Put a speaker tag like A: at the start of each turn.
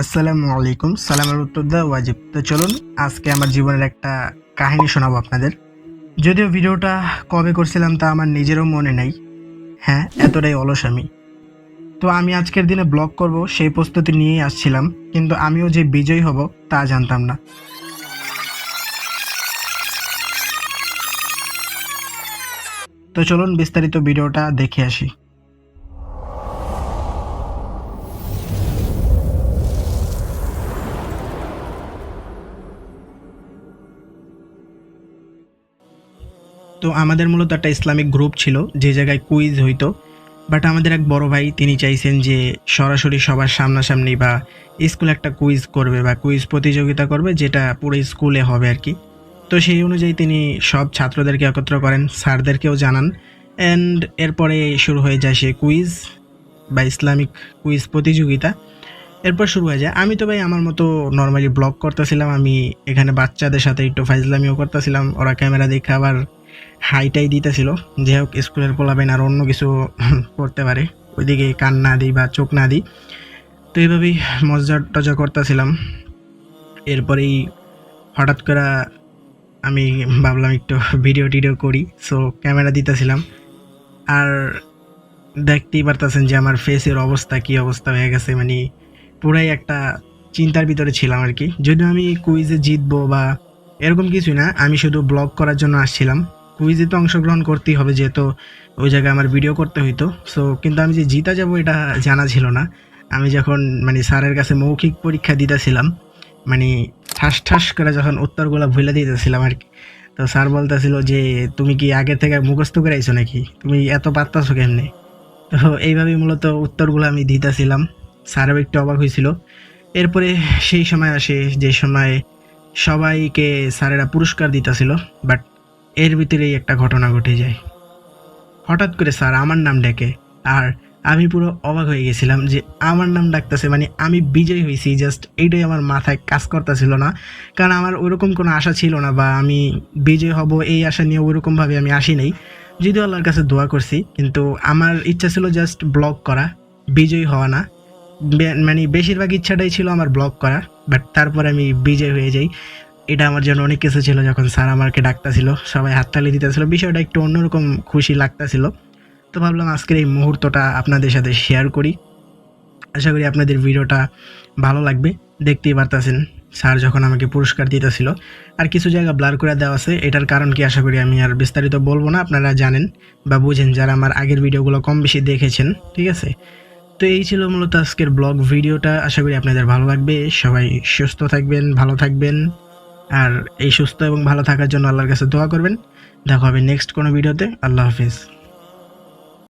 A: আসসালামু আলাইকুম। সালামের উত্তর দেওয়া ওয়াজিব। তো চলুন আজকে আমার জীবনের একটা কাহিনী শোনাবো আপনাদের। যদিও ভিডিওটা কবে করছিলাম তা আমার নিজেরও মনে নেই। হ্যাঁ, এতটাই অলস আমি। তো আমি আজকের দিনে ব্লগ করব সেই প্রস্তুতি নিয়েই আসছিলাম, কিন্তু আমিও যে বিজয়ী হব তা জানতাম না। তো চলুন বিস্তারিত ভিডিওটা দেখে আসি। তো আমাদের মূলত একটা ইসলামিক গ্রুপ ছিল যে জায়গায় কুইজ হইতো, বাট আমাদের এক বড় ভাই তিনি চাইছেন যে সরাসরি সবার সামনাসামনি বা স্কুলে একটা কুইজ করবে বা কুইজ প্রতিযোগিতা করবে, যেটা পুরো স্কুলে হবে আর কি। তো সেই অনুযায়ী তিনি সব ছাত্রদেরকে একত্র করেন, স্যারদেরকেও জানান, অ্যান্ড এরপরে শুরু হয়ে যায় সে কুইজ বা ইসলামিক কুইজ প্রতিযোগিতা। এরপর শুরু হয়ে যায়। আমি তো ভাই আমার মতো নর্মালি ব্লগ করতেছিলাম, আমি এখানে বাচ্চাদের সাথে একটু ফাইজলামিও করতেছিলাম, ওরা ক্যামেরা দেখে আবার হাইটাই দিতেছিল। যে হোক, স্কুলের পোলাপাইন আর অন্য কিছু করতে পারে, ওইদিকে কান না দিই বা চোখ না দিই। তো এইভাবেই মজা টজা করতেছিলাম। এরপরেই হঠাৎ করে আমি ভাবলাম একটু ভিডিও টিডিও করি, সো ক্যামেরা দিতেছিলাম। আর দেখতেই পারতেছেন যে আমার ফেসের অবস্থা কী অবস্থা হয়ে গেছে, মানে পুরাই একটা চিন্তার ভিতরে ছিলাম আর কি। যদিও আমি কুইজে জিতবো বা এরকম কিছুই না, আমি শুধু ব্লগ করার জন্য আসছিলাম। কুইজে তো অংশগ্রহণ করতেই হবে, যেহেতু ওই জায়গায় আমার ভিডিও করতে হইতো। সো কিন্তু আমি যে জিতা যাব এটা জানা ছিল না। আমি যখন মানে স্যারের কাছে মৌখিক পরীক্ষা দিতেছিলাম, মানে ঠাস ঠাস করে যখন উত্তরগুলো ভুলে দিতেছিলাম আর কি, তো স্যার বলতেছিল যে তুমি কি আগে থেকে মুখস্থ করে আইছো নাকি, তুমি এত পারতাছো কেমনে। তো এইভাবেই মূলত উত্তরগুলো আমি দিতেছিলাম। স্যারও একটু অবাক হয়েছিল। এরপরে সেই সময় আসে যে সময় সবাইকে স্যারেরা পুরস্কার দিতেছিল, বাট এর ভিতরেই একটা ঘটনা ঘটে যায়। হঠাৎ করে স্যার আমার নাম ডেকে, আর আমি পুরো অবাক হয়ে গেছিলাম যে আমার নাম ডাকতেছে, মানে আমি বিজয়ী হয়েছি। জাস্ট এইটাই আমার মাথায় কাজ করতেছিল না, কারণ আমার ওইরকম কোনো আশা ছিল না, বা আমি বিজয়ী হব এই আশা নিয়ে ওইরকমভাবে আমি আসি নাই। যদিও আল্লাহর কাছে দোয়া করছি, কিন্তু আমার ইচ্ছা ছিল জাস্ট ব্লগ করা, বিজয়ী হওয়া না। মানে বেশিরভাগ ইচ্ছাটাই ছিল আমার ব্লগ করা, বাট তারপরে আমি বিজয় হয়ে যাই। এটা আমার জন্য অনেক কিছু ছিল। যখন স্যার আমাকে ডাকতেছিল, সবাই হাততালি দিতেছিল, বিষয়টা একটু অন্যরকম খুশি লাগতেছিল। তো ভাবলাম আজকের এই মুহূর্তটা আপনাদের সাথে শেয়ার করি। আশা করি আপনাদের ভিডিওটা ভালো লাগবে। দেখতেই পারতেছেন স্যার যখন আমাকে পুরস্কার দিতেছিল, আর কিছু জায়গা ব্লার করে দেওয়া আছে, এটার কারণ কি আশা করি আমি আর বিস্তারিত বলবো না, আপনারা জানেন বা বুঝেন যারা আমার আগের ভিডিওগুলো কম বেশি দেখেছেন, ঠিক আছে। তো এই ছিল মূলত আজকের ব্লগ ভিডিওটা। আশা করি আপনাদের ভালো লাগবে। সবাই সুস্থ থাকবেন, ভালো থাকবেন, আর এই সুস্থ এবং ভালো থাকার জন্য আল্লাহর কাছে দোয়া করবেন। দেখা হবে নেক্সট কোনো ভিডিওতে। আল্লাহ হাফিজ।